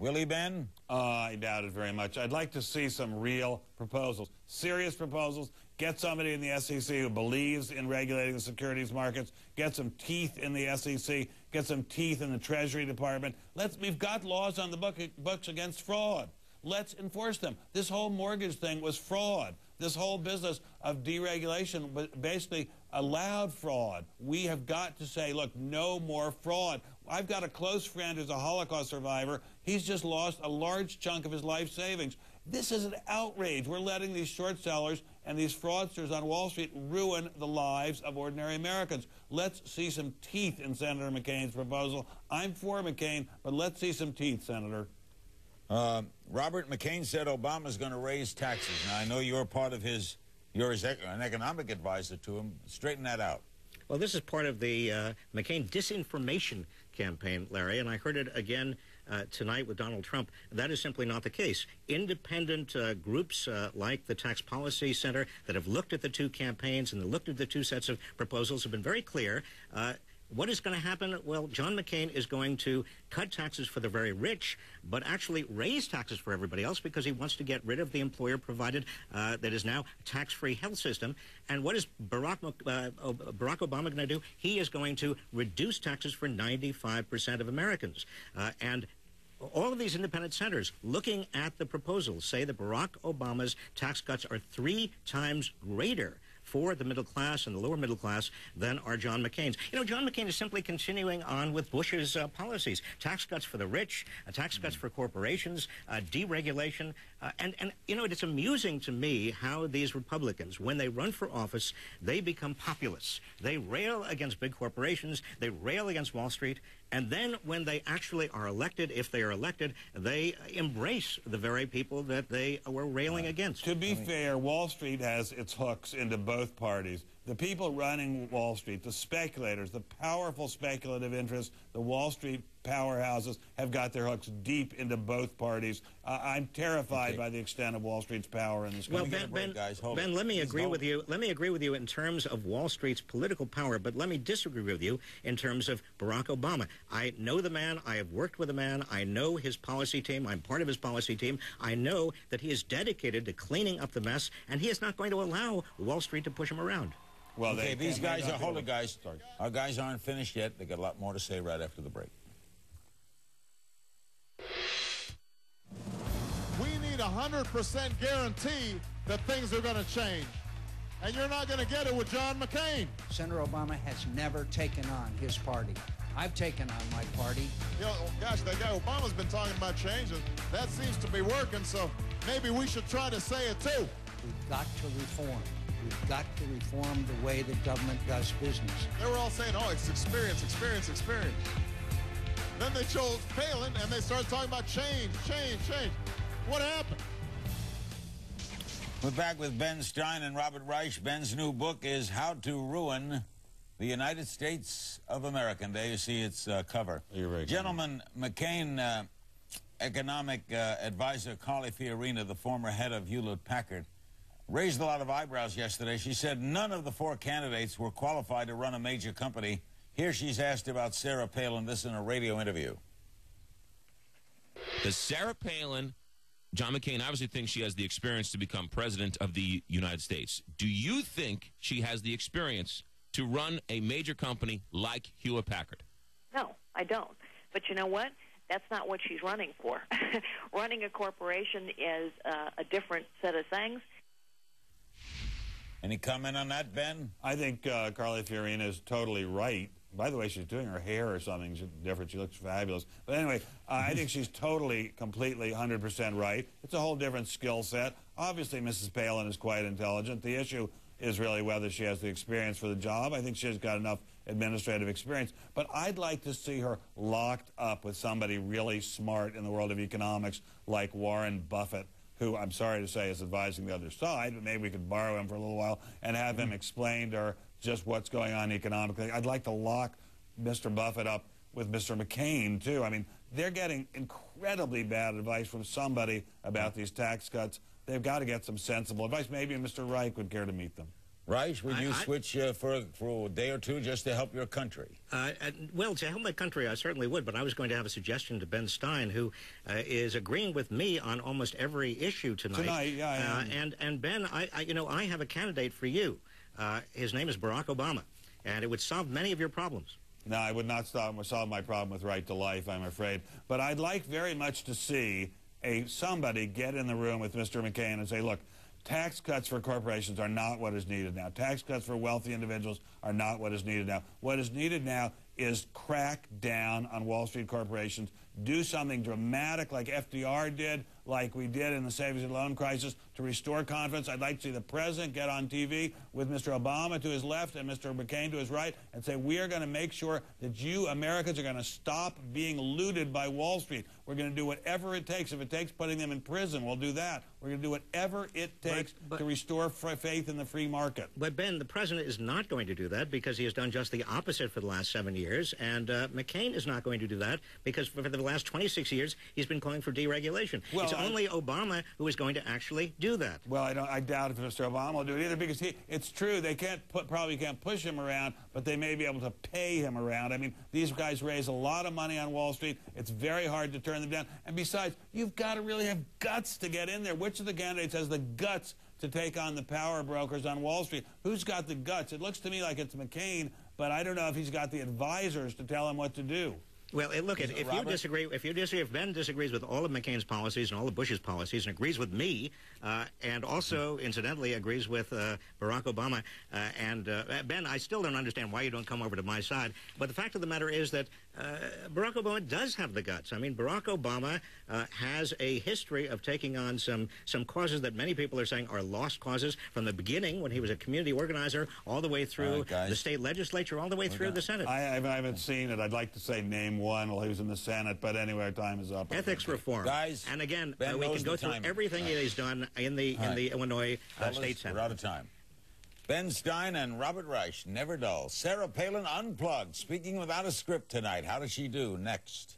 Will he, Ben? I doubt it very much. I'd like to see some real proposals, serious proposals. Get somebody in the SEC who believes in regulating the securities markets. Get some teeth in the SEC. Get some teeth in the Treasury Department. We've got laws on the books against fraud. Let's enforce them. This whole mortgage thing was fraud. This whole business of deregulation basically allowed fraud. We have got to say, look, no more fraud. I've got a close friend who's a Holocaust survivor. He's just lost a large chunk of his life savings. This is an outrage. We're letting these short sellers and these fraudsters on Wall Street ruin the lives of ordinary Americans. Let's see some teeth in Senator McCain's proposal. I'm for McCain, but let's see some teeth, Senator. Robert, McCain said Obama's going to raise taxes. Now, I know you're part of you're an economic advisor to him. Straighten that out. Well, this is part of the McCain disinformation campaign, Larry, and I heard it again tonight with Donald Trump. That is simply not the case. Independent groups like the Tax Policy Center that have looked at the two campaigns and looked at the two sets of proposals have been very clear. What is going to happen? Well, John McCain is going to cut taxes for the very rich, but actually raise taxes for everybody else because he wants to get rid of the employer-provided that is now a tax-free health system. And what is Barack Obama going to do? He is going to reduce taxes for 95% of Americans. And all of these independent senators looking at the proposals say that Barack Obama's tax cuts are 3 times greater for the middle class and the lower middle class than are John McCain's. You know, John McCain is simply continuing on with Bush's policies. Tax cuts for the rich, tax cuts for corporations, deregulation. And, you know, it's amusing to me how these Republicans, when they run for office, they become populists. They rail against big corporations. They rail against Wall Street. And then when they actually are elected, if they are elected, they embrace the very people that they were railing against. To be fair, Wall Street has its hooks into both parties. The people running Wall Street, the speculators, the powerful speculative interests, the Wall Street powerhouses have got their hooks deep into both parties. I'm terrified by the extent of Wall Street's power in this country. Well, Ben, let me agree with you. Let me agree with you in terms of Wall Street's political power, but let me disagree with you in terms of Barack Obama. I know the man. I have worked with the man. I know his policy team. I'm part of his policy team. I know that he is dedicated to cleaning up the mess, and he is not going to allow Wall Street to push him around. Well, okay, these guys are, hold it, guys. Sorry. Our guys aren't finished yet. They got a lot more to say right after the break. We need 100% guarantee that things are going to change. And you're not going to get it with John McCain. Senator Obama has never taken on his party. I've taken on my party. You know, gosh, that guy Obama's been talking about change, and that seems to be working, so maybe we should try to say it too. We've got to reform. We've got to reform the way the government does business. They were all saying, oh, it's experience, experience, experience. Then they chose Palin, and they started talking about change, change, change. What happened? We're back with Ben Stein and Robert Reich. Ben's new book is How to Ruin the United States of America. And there you see its cover. You're right. Gentlemen, McCain economic advisor Carly Fiorina, the former head of Hewlett-Packard, raised a lot of eyebrows yesterday. She said none of the 4 candidates were qualified to run a major company. Here she's asked about Sarah Palin, this in a radio interview. Does Sarah Palin, John McCain obviously thinks she has the experience to become president of the United States. Do you think she has the experience to run a major company like Hewlett-Packard? No, I don't. But you know what? That's not what she's running for. Running a corporation is a different set of things. Any comment on that, Ben? I think Carly Fiorina is totally right. By the way, she's doing her hair or something different. She looks fabulous. But anyway, I think she's totally, completely, 100% right. It's a whole different skill set. Obviously, Mrs. Palin is quite intelligent. The issue is really whether she has the experience for the job. I think she's got enough administrative experience. But I'd like to see her locked up with somebody really smart in the world of economics like Warren Buffett, who I'm sorry to say is advising the other side, but maybe we could borrow him for a little while and have him explain to her just what's going on economically. I'd like to lock Mr. Buffett up with Mr. McCain, too. I mean, they're getting incredibly bad advice from somebody about these tax cuts. They've got to get some sensible advice. Maybe Mr. Reich would care to meet them. Reich, would you switch for a day or two just to help your country? Well, to help my country, I certainly would, but I was going to have a suggestion to Ben Stein, who is agreeing with me on almost every issue tonight. Yeah. And Ben, I have a candidate for you. His name is Barack Obama, and it would solve many of your problems. No, I would not solve my problem with right to life, I'm afraid. But I'd like very much to see somebody get in the room with Mr. McCain and say, look, tax cuts for corporations are not what is needed now. Tax cuts for wealthy individuals are not what is needed now. What is needed now is crack down on Wall Street corporations, do something dramatic like FDR did, like we did in the savings and loan crisis, to restore confidence. I'd like to see the president get on TV with Mr. Obama to his left and Mr. McCain to his right and say, we are going to make sure that you Americans are going to stop being looted by Wall Street. We're going to do whatever it takes. If it takes putting them in prison, we'll do that. We're going to do whatever it takes to restore faith in the free market. But, Ben, the president is not going to do that because he has done just the opposite for the last 7 years, and McCain is not going to do that because for the last 26 years he's been calling for deregulation. Well, it's only Obama who is going to actually do that. Well, I doubt if Mr. Obama will do it either, because it's true they probably can't push him around, but they may be able to pay him around. I mean, these guys raise a lot of money on Wall Street. It's very hard to turn them down. And besides, you've got to really have guts to get in there. Which of the candidates has the guts to take on the power brokers on Wall Street? Who's got the guts? It looks to me like it's McCain, but I don't know if he's got the advisors to tell him what to do. Well, look, if Ben disagrees with all of McCain's policies and all of Bush's policies and agrees with me, and also, incidentally, agrees with Barack Obama, Ben, I still don't understand why you don't come over to my side. But the fact of the matter is that Barack Obama does have the guts. I mean, Barack Obama has a history of taking on some causes that many people are saying are lost causes from the beginning, when he was a community organizer, all the way through the state legislature, all the way through the Senate. I haven't seen it. I'd like to say name one while he was in the Senate, but anyway, our time is up. Ethics reform. Guys, and again, we can go through everything that he's done in the Illinois State Senate. We're out of time. Ben Stein and Robert Reich, never dull. Sarah Palin unplugged, speaking without a script tonight. How does she do? Next.